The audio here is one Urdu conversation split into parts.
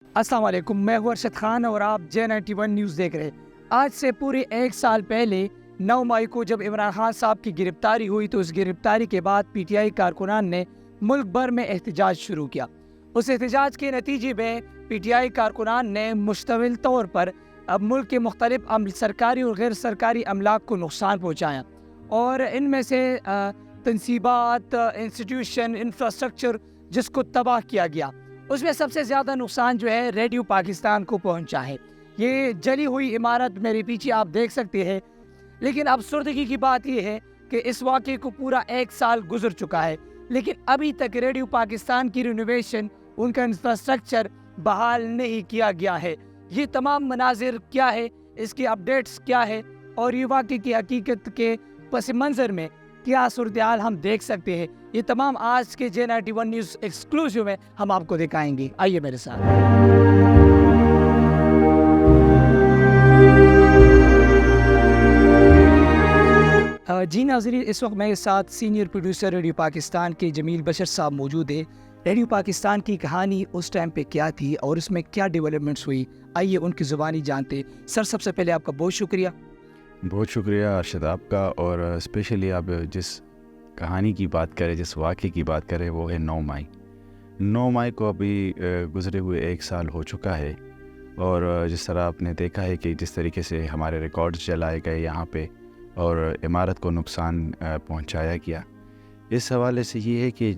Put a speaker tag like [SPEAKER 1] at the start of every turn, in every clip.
[SPEAKER 1] السلام علیکم، میں ہوں ارشد خان اور آپ J91 نیوز دیکھ رہے ہیں۔ آج سے پورے ایک سال پہلے 9 مئی کو جب عمران خان صاحب کی گرفتاری ہوئی تو اس گرفتاری کے بعد پی ٹی آئی کارکنان نے ملک بھر میں احتجاج شروع کیا۔ اس احتجاج کے نتیجے میں پی ٹی آئی کارکنان نے مشتمل طور پر اب ملک کے مختلف سرکاری اور غیر سرکاری املاک کو نقصان پہنچایا، اور ان میں سے تنصیبات، انسٹیٹیوشن، انفراسٹرکچر جس کو تباہ کیا گیا، اس میں سب سے زیادہ نقصان جو ہے ریڈیو پاکستان کو پہنچا ہے۔ یہ جلی ہوئی عمارت میرے پیچھے آپ دیکھ سکتے ہیں، لیکن افسردگی کی بات یہ ہے کہ اس واقعے کو پورا ایک سال گزر چکا ہے، لیکن ابھی تک ریڈیو پاکستان کی رینوویشن، ان کا انفراسٹرکچر بحال نہیں کیا گیا ہے۔ یہ تمام مناظر کیا ہے، اس کی اپڈیٹس کیا ہے، اور یہ واقعے کی حقیقت کے پس منظر میں کیا صورتحال ہم دیکھ سکتے ہیں، یہ تمام آج کے J91 نیوز ایکسکلوسیو میں ہم آپ کو دکھائیں گے۔ آئیے میرے ساتھ۔ جی ناظرین، اس وقت میرے ساتھ سینئر پروڈیوسر ریڈیو پاکستان کے جمیل بشر صاحب موجود ہیں۔ ریڈیو پاکستان کی کہانی اس ٹائم پہ کیا تھی اور اس میں کیا ڈیولپمنٹس ہوئی، آئیے ان کی زبانی جانتے۔ سر، سب سے پہلے آپ کا بہت شکریہ۔
[SPEAKER 2] بہت شکریہ ارشد آپ کا، اور اسپیشلی آپ جس کہانی کی بات کریں، جس واقعے کی بات کریں، وہ ہے 9 مئی۔ 9 مئی کو ابھی گزرے ہوئے ایک سال ہو چکا ہے، اور جس طرح آپ نے دیکھا ہے کہ جس طریقے سے ہمارے ریکارڈز جلائے گئے یہاں پہ اور عمارت کو نقصان پہنچایا گیا، اس حوالے سے یہ ہے کہ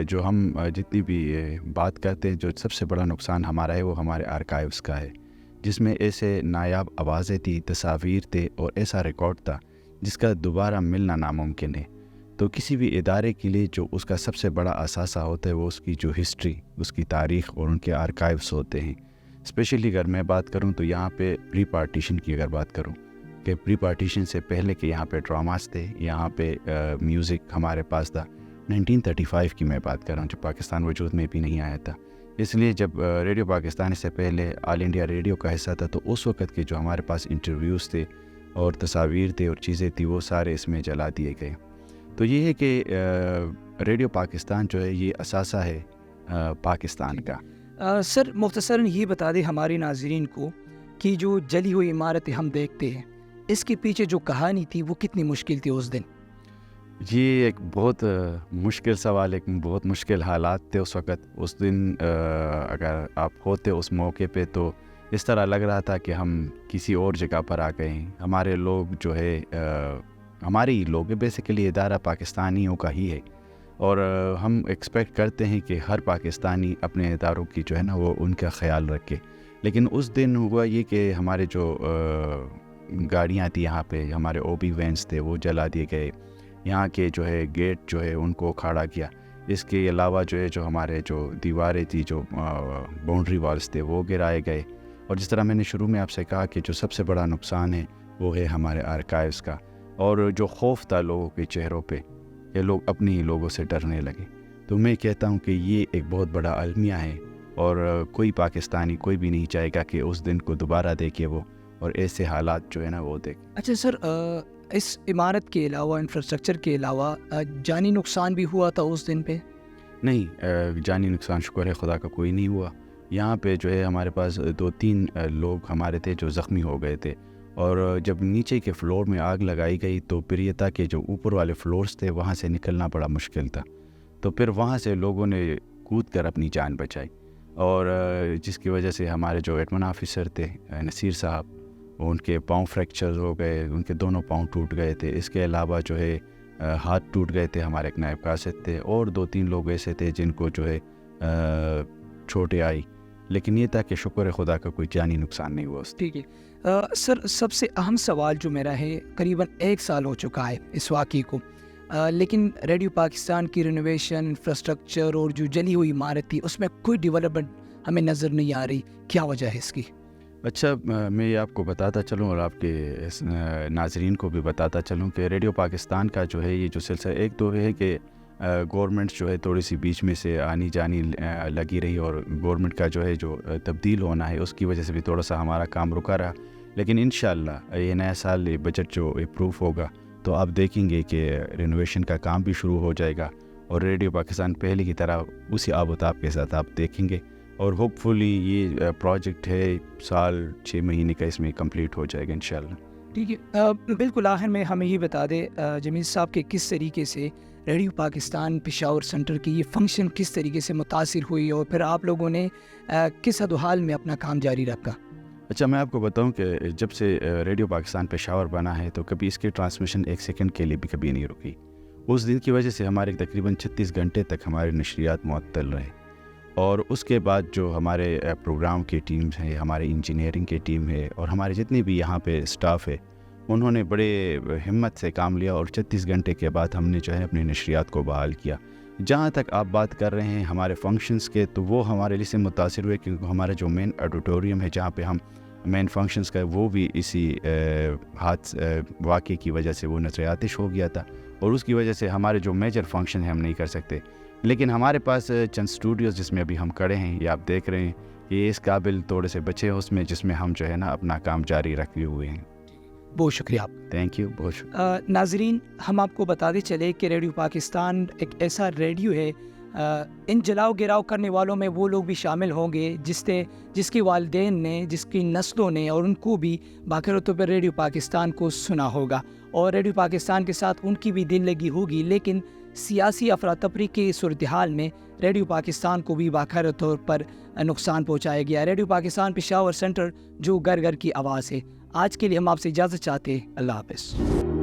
[SPEAKER 2] جو ہم جتنی بھی بات کرتے ہیں، جو سب سے بڑا نقصان ہمارا ہے وہ ہمارے آرکائیوز کا ہے، جس میں ایسے نایاب آوازیں تھی، تصاویر تھے، اور ایسا ریکارڈ تھا جس کا دوبارہ ملنا ناممکن ہے۔ تو کسی بھی ادارے کے لیے جو اس کا سب سے بڑا اثاثہ ہوتا ہے وہ اس کی جو ہسٹری، اس کی تاریخ اور ان کے آرکائیوز ہوتے ہیں۔ اسپیشلی اگر میں بات کروں تو یہاں پہ پری پارٹیشن کی اگر بات کروں کہ پری پارٹیشن سے پہلے کہ یہاں پہ ڈراماز تھے، یہاں پہ میوزک ہمارے پاس تھا۔ 1935 کی میں بات کر رہا ہوں، جب پاکستان وجود میں بھی نہیں آیا تھا۔ اس لیے جب ریڈیو پاکستان سے پہلے آل انڈیا ریڈیو کا حصہ تھا، تو اس وقت کے جو ہمارے پاس انٹرویوز تھے اور تصاویر تھے اور چیزیں تھیں، وہ سارے اس میں جلا دیے گئے۔ تو یہ ہے کہ ریڈیو پاکستان جو ہے یہ اثاثہ ہے پاکستان کا۔
[SPEAKER 1] سر، مختصراً یہ بتا دیں ہمارے ناظرین کو کہ جو جلی ہوئی عمارتیں ہم دیکھتے ہیں، اس کے پیچھے جو کہانی تھی وہ کتنی مشکل تھی اس دن؟
[SPEAKER 2] یہ ایک بہت مشکل سوال، ایک بہت مشکل حالات تھے اس وقت۔ اس دن اگر آپ ہوتے اس موقع پہ تو اس طرح لگ رہا تھا کہ ہم کسی اور جگہ پر آ گئے ہیں۔ ہمارے لوگ جو ہے ہمارے ہی لوگ بیسیکلی ادارہ پاکستانیوں کا ہی ہے، اور ہم ایکسپیکٹ کرتے ہیں کہ ہر پاکستانی اپنے اداروں کی جو ہے نا وہ ان کا خیال رکھے۔ لیکن اس دن ہوا یہ کہ ہمارے جو گاڑیاں تھیں یہاں پہ، ہمارے او بی وینس تھے، وہ جلا دیے گئے۔ یہاں کے جو ہے گیٹ جو ہے ان کو اکھاڑا کیا۔ اس کے علاوہ جو ہے جو ہمارے جو دیواریں تھی، جو باؤنڈری والز تھے، وہ گرائے گئے۔ اور جس طرح میں نے شروع میں آپ سے کہا کہ جو سب سے بڑا نقصان ہے وہ ہے ہمارے آرکائیوز کا، اور جو خوف تھا لوگوں کے چہروں پہ، یہ لوگ اپنے ہی لوگوں سے ڈرنے لگے۔ تو میں کہتا ہوں کہ یہ ایک بہت بڑا المیہ ہے، اور کوئی پاکستانی کوئی بھی نہیں چاہے گا کہ اس دن کو دوبارہ دیکھے وہ، اور ایسے حالات جو ہے نا وہ دیکھے۔
[SPEAKER 1] اچھا سر، اس عمارت کے علاوہ، انفراسٹرکچر کے علاوہ جانی نقصان بھی ہوا تھا اس دن پہ؟
[SPEAKER 2] نہیں، جانی نقصان شکر ہے خدا کا کوئی نہیں ہوا۔ یہاں پہ جو ہے ہمارے پاس 2-3 لوگ ہمارے تھے جو زخمی ہو گئے تھے، اور جب نیچے کے فلور میں آگ لگائی گئی تو پریتا کے جو اوپر والے فلورز تھے وہاں سے نکلنا بڑا مشکل تھا، تو پھر وہاں سے لوگوں نے کود کر اپنی جان بچائی، اور جس کی وجہ سے ہمارے جو ایڈمن آفیسر تھے نصیر صاحب، ان کے پاؤں فریکچر ہو گئے، ان کے دونوں پاؤں ٹوٹ گئے تھے۔ اس کے علاوہ جو ہے ہاتھ ٹوٹ گئے تھے ہمارے ایک نائب قاصد تھے، اور 2-3 لوگ ایسے تھے جن کو جو ہے چوٹیں آئی، لیکن یہ تھا کہ شکر خدا کا کوئی جانی نقصان نہیں ہوا۔
[SPEAKER 1] ٹھیک ہے سر، سب سے اہم سوال جو میرا ہے، قریباً ایک سال ہو چکا ہے اس واقعے کو، لیکن ریڈیو پاکستان کی رینوویشن، انفراسٹرکچر اور جو جلی ہوئی عمارت تھی اس میں کوئی ڈیولپمنٹ ہمیں نظر نہیں آ رہی، کیا وجہ ہے اس کی؟
[SPEAKER 2] اچھا، میں یہ آپ کو بتاتا چلوں اور آپ کے ناظرین کو بھی بتاتا چلوں کہ ریڈیو پاکستان کا جو ہے یہ جو سلسلہ، ایک تو ہے کہ گورنمنٹ جو ہے تھوڑی سی بیچ میں سے آنی جانی لگی رہی، اور گورنمنٹ کا جو ہے جو تبدیل ہونا ہے اس کی وجہ سے بھی تھوڑا سا ہمارا کام رکا رہا۔ لیکن انشاءاللہ یہ نیا سال، یہ بجٹ جو اپروو ہوگا تو آپ دیکھیں گے کہ رینوویشن کا کام بھی شروع ہو جائے گا، اور ریڈیو پاکستان پہلے کی طرح اسی آب و تاب کے ساتھ آپ دیکھیں گے، اور ہوپ فلی یہ پروجیکٹ ہے 1-6 مہینے کا اس میں کمپلیٹ ہو جائے گا انشاءاللہ.
[SPEAKER 1] ٹھیک ہے. بالکل آخر میں ہمیں یہ بتا دیں جمیل صاحب کہ کس طریقے سے ریڈیو پاکستان پشاور سینٹر کی یہ فنکشن کس طریقے سے متاثر ہوئی اور پھر آپ لوگوں نے کس حد و حال میں اپنا کام جاری رکھا.
[SPEAKER 2] اچھا میں آپ کو بتاؤں کہ جب سے ریڈیو پاکستان پشاور بنا ہے تو کبھی اس کی ٹرانسمیشن 1 سیکنڈ کے لیے بھی کبھی نہیں رکی. اس دن کی وجہ سے ہمارے تقریباً 36 گھنٹے تک ہمارے نشریات معطل رہے. اور اس کے بعد جو ہمارے پروگرام کی ٹیمز ہیں, ہمارے انجینئرنگ کی ٹیم ہے اور ہمارے جتنے بھی یہاں پہ اسٹاف ہے, انہوں نے بڑے ہمت سے کام لیا اور 36 گھنٹے کے بعد ہم نے جو ہے اپنی نشریات کو بحال کیا. جہاں تک آپ بات کر رہے ہیں ہمارے فنکشنز کے, تو وہ ہمارے لیے سے متاثر ہوئے کیونکہ ہمارا جو مین آڈیٹوریم ہے جہاں پہ ہم مین فنکشنز کا وہ بھی اسی واقعے کی وجہ سے وہ نظر آتش ہو گیا تھا اور اس کی وجہ سے ہمارے جو میجر فنکشن ہیں ہم نہیں کر سکتے. لیکن ہمارے پاس چند اسٹوڈیوز جس میں ابھی ہم کھڑے ہیں, یہ آپ دیکھ رہے ہیں کہ اس قابل تھوڑے سے بچے ہیں اس میں, جس میں ہم جو ہے نا اپنا کام جاری رکھے ہوئے ہیں.
[SPEAKER 1] بہت شکریہ آپ.
[SPEAKER 2] تھینک یو, بہت شکریہ.
[SPEAKER 1] ناظرین, ہم آپ کو بتاتے چلے کہ ریڈیو پاکستان ایک ایسا ریڈیو ہے, ان جلاؤ گراؤ کرنے والوں میں وہ لوگ بھی شامل ہوں گے جس کے والدین نے, جس کی نسلوں نے, اور ان کو بھی باقاعدہ طور پر ریڈیو پاکستان کو سنا ہوگا اور ریڈیو پاکستان کے ساتھ ان کی بھی دل لگی ہوگی. لیکن سیاسی افراتفری کی صورتحال میں ریڈیو پاکستان کو بھی باقاعدہ طور پر نقصان پہنچایا گیا. ریڈیو پاکستان پشاور سینٹر جو گھر گھر کی آواز ہے. آج کے لیے ہم آپ سے اجازت چاہتے ہیں. اللہ حافظ.